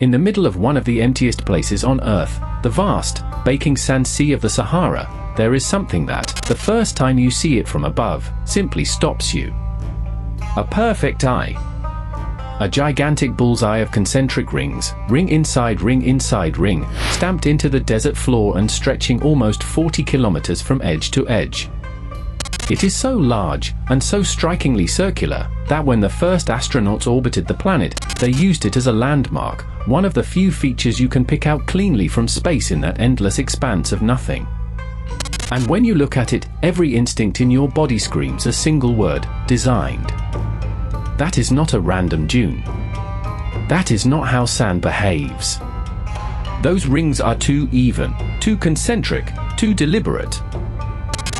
in the middle of one of the emptiest places on Earth, the vast, baking sand sea of the Sahara, there is something that, the first time you see it from above, simply stops you. A perfect eye. A gigantic bullseye of concentric rings, ring inside ring, stamped into the desert floor and stretching almost 40 kilometers from edge to edge. It is so large, and so strikingly circular, that when the first astronauts orbited the planet, they used it as a landmark, one of the few features you can pick out cleanly from space in that endless expanse of nothing. And when you look at it, every instinct in your body screams a single word: designed. That is not a random dune. That is not how sand behaves. Those rings are too even, too concentric, too deliberate.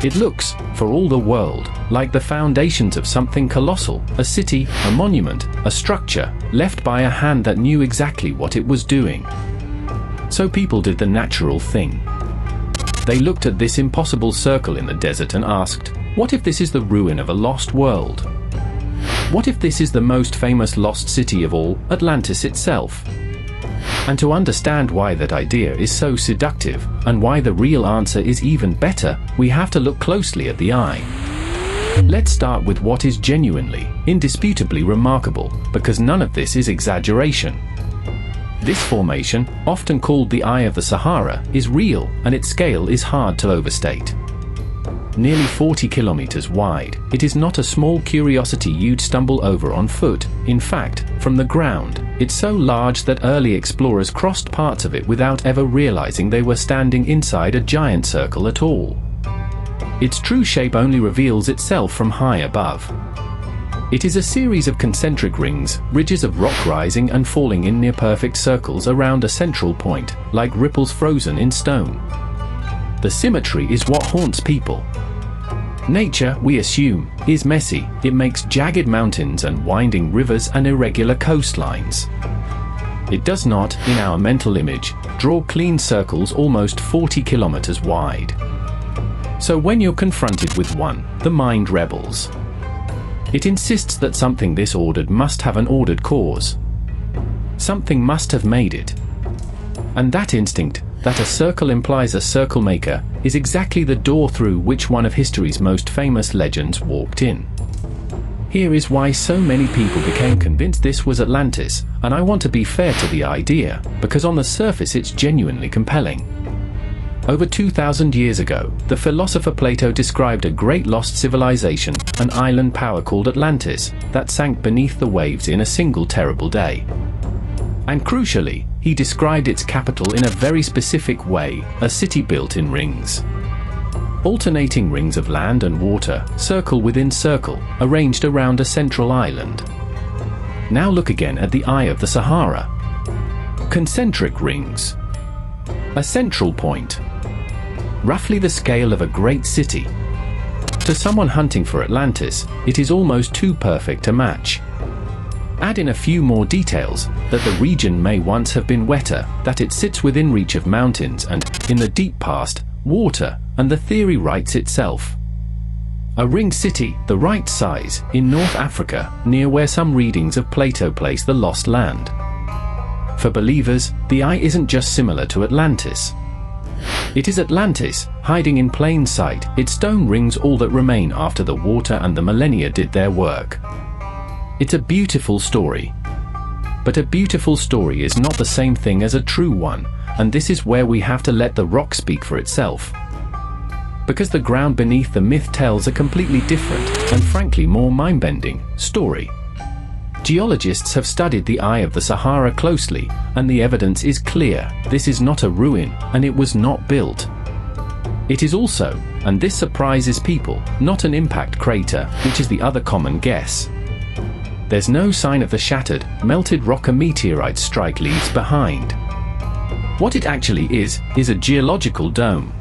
It looks, for all the world, like the foundations of something colossal, a city, a monument, a structure, left by a hand that knew exactly what it was doing. So people did the natural thing. They looked at this impossible circle in the desert and asked, what if this is the ruin of a lost world? What if this is the most famous lost city of all, Atlantis itself? And to understand why that idea is so seductive, and why the real answer is even better, we have to look closely at the eye. Let's start with what is genuinely, indisputably remarkable, because none of this is exaggeration. This formation, often called the Eye of the Sahara, is real, and its scale is hard to overstate. Nearly 40 kilometers wide, it is not a small curiosity you'd stumble over on foot. In fact, from the ground, it's so large that early explorers crossed parts of it without ever realizing they were standing inside a giant circle at all. Its true shape only reveals itself from high above. It is a series of concentric rings, ridges of rock rising and falling in near-perfect circles around a central point, like ripples frozen in stone. The symmetry is what haunts people. Nature, we assume, is messy. It makes jagged mountains and winding rivers and irregular coastlines. It does not, in our mental image, draw clean circles almost 40 kilometers wide. So when you're confronted with one, the mind rebels. It insists that something this ordered must have an ordered cause. Something must have made it. And that instinct, that a circle implies a circle maker, is exactly the door through which one of history's most famous legends walked in. Here is why so many people became convinced this was Atlantis, and I want to be fair to the idea, because on the surface it's genuinely compelling. Over 2,000 years ago, the philosopher Plato described a great lost civilization, an island power called Atlantis, that sank beneath the waves in a single terrible day. And crucially, he described its capital in a very specific way, a city built in rings. Alternating rings of land and water, circle within circle, arranged around a central island. Now look again at the Eye of the Sahara. Concentric rings. A central point. Roughly the scale of a great city. To someone hunting for Atlantis, it is almost too perfect a match. Add in a few more details, that the region may once have been wetter, that it sits within reach of mountains and, in the deep past, water, and the theory writes itself. A ring city, the right size, in North Africa, near where some readings of Plato place the lost land. For believers, the eye isn't just similar to Atlantis. It is Atlantis, hiding in plain sight, its stone rings all that remain after the water and the millennia did their work. It's a beautiful story. But a beautiful story is not the same thing as a true one, and this is where we have to let the rock speak for itself. Because the ground beneath the myth tells a completely different, and frankly more mind-bending, story. Geologists have studied the Eye of the Sahara closely, and the evidence is clear: this is not a ruin, and it was not built. It is also, and this surprises people, not an impact crater, which is the other common guess. There's no sign of the shattered, melted rock a meteorite strike leaves behind. What it actually is a geological dome.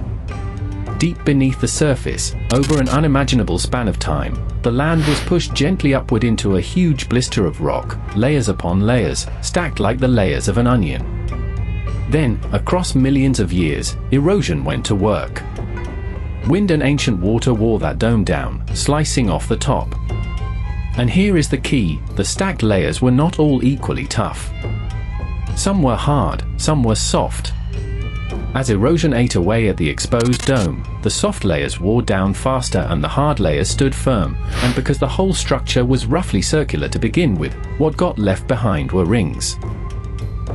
Deep beneath the surface, over an unimaginable span of time, the land was pushed gently upward into a huge blister of rock, layers upon layers, stacked like the layers of an onion. Then, across millions of years, erosion went to work. Wind and ancient water wore that dome down, slicing off the top. And here is the key: the stacked layers were not all equally tough. Some were hard, some were soft. As erosion ate away at the exposed dome, the soft layers wore down faster and the hard layers stood firm, and because the whole structure was roughly circular to begin with, what got left behind were rings.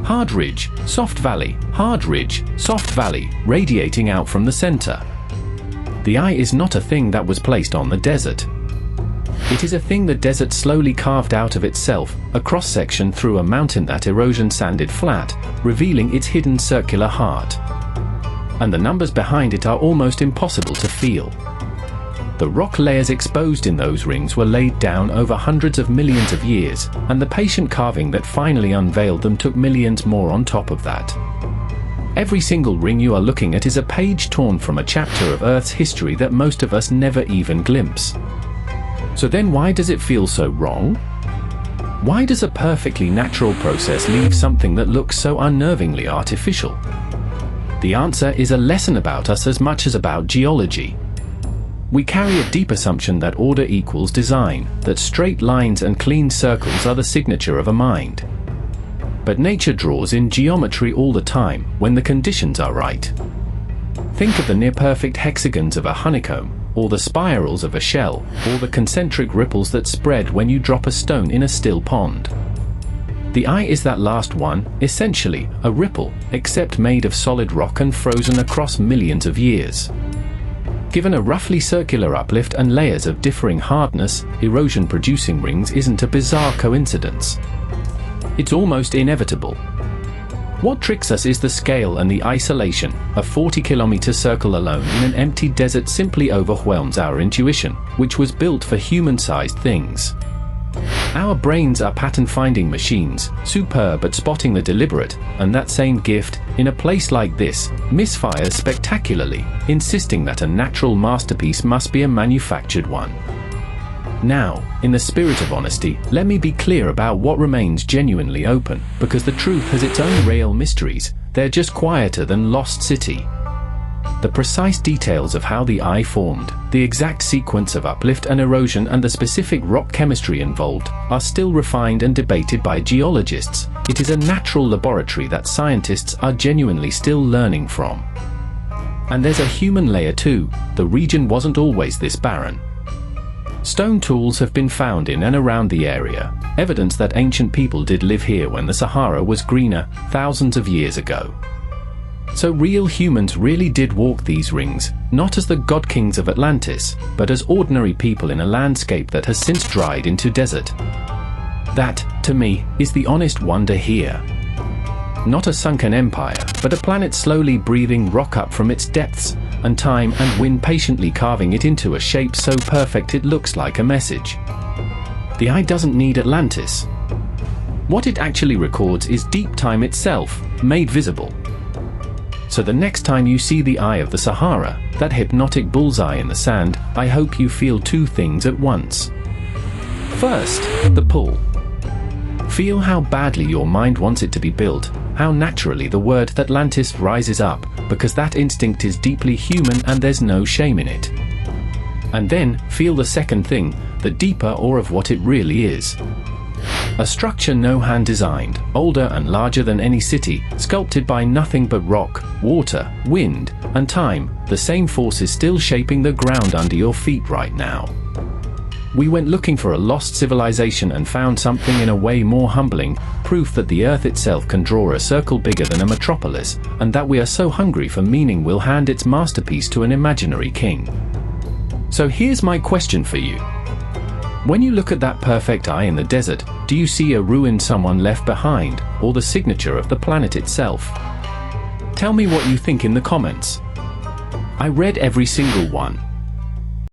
Hard ridge, soft valley, hard ridge, soft valley, radiating out from the center. The eye is not a thing that was placed on the desert. It is a thing the desert slowly carved out of itself, a cross-section through a mountain that erosion sanded flat, revealing its hidden circular heart. And the numbers behind it are almost impossible to feel. The rock layers exposed in those rings were laid down over hundreds of millions of years, and the patient carving that finally unveiled them took millions more on top of that. Every single ring you are looking at is a page torn from a chapter of Earth's history that most of us never even glimpse. So then why does it feel so wrong? Why does a perfectly natural process leave something that looks so unnervingly artificial? The answer is a lesson about us as much as about geology. We carry a deep assumption that order equals design, that straight lines and clean circles are the signature of a mind. But nature draws in geometry all the time, when the conditions are right. Think of the near-perfect hexagons of a honeycomb, or the spirals of a shell, or the concentric ripples that spread when you drop a stone in a still pond. The eye is that last one, essentially a ripple, except made of solid rock and frozen across millions of years. Given a roughly circular uplift and layers of differing hardness, erosion-producing rings isn't a bizarre coincidence. It's almost inevitable. What tricks us is the scale and the isolation. A 40-kilometer circle alone in an empty desert simply overwhelms our intuition, which was built for human-sized things. Our brains are pattern-finding machines, superb at spotting the deliberate, and that same gift, in a place like this, misfires spectacularly, insisting that a natural masterpiece must be a manufactured one. Now, in the spirit of honesty, let me be clear about what remains genuinely open, because the truth has its own real mysteries. They're just quieter than Lost City. The precise details of how the eye formed, the exact sequence of uplift and erosion, and the specific rock chemistry involved are still refined and debated by geologists. It is a natural laboratory that scientists are genuinely still learning from. And there's a human layer too. The region wasn't always this barren. Stone tools have been found in and around the area, evidence that ancient people did live here when the Sahara was greener, thousands of years ago. So real humans really did walk these rings, not as the god-kings of Atlantis, but as ordinary people in a landscape that has since dried into desert. That, to me, is the honest wonder here. Not a sunken empire, but a planet slowly breathing rock up from its depths, and time and wind patiently carving it into a shape so perfect it looks like a message. The eye doesn't need Atlantis. What it actually records is deep time itself, made visible. So the next time you see the eye of the Sahara, that hypnotic bullseye in the sand, I hope you feel two things at once. First, the pull. Feel how badly your mind wants it to be built, how naturally the word Atlantis rises up, because that instinct is deeply human and there's no shame in it. And then, feel the second thing, the deeper awe of what it really is. A structure no hand designed, older and larger than any city, sculpted by nothing but rock, water, wind, and time. The same force is still shaping the ground under your feet right now. We went looking for a lost civilization and found something in a way more humbling, proof that the earth itself can draw a circle bigger than a metropolis, and that we are so hungry for meaning we'll hand its masterpiece to an imaginary king. So here's my question for you. When you look at that perfect eye in the desert, do you see a ruin someone left behind, or the signature of the planet itself? Tell me what you think in the comments. I read every single one.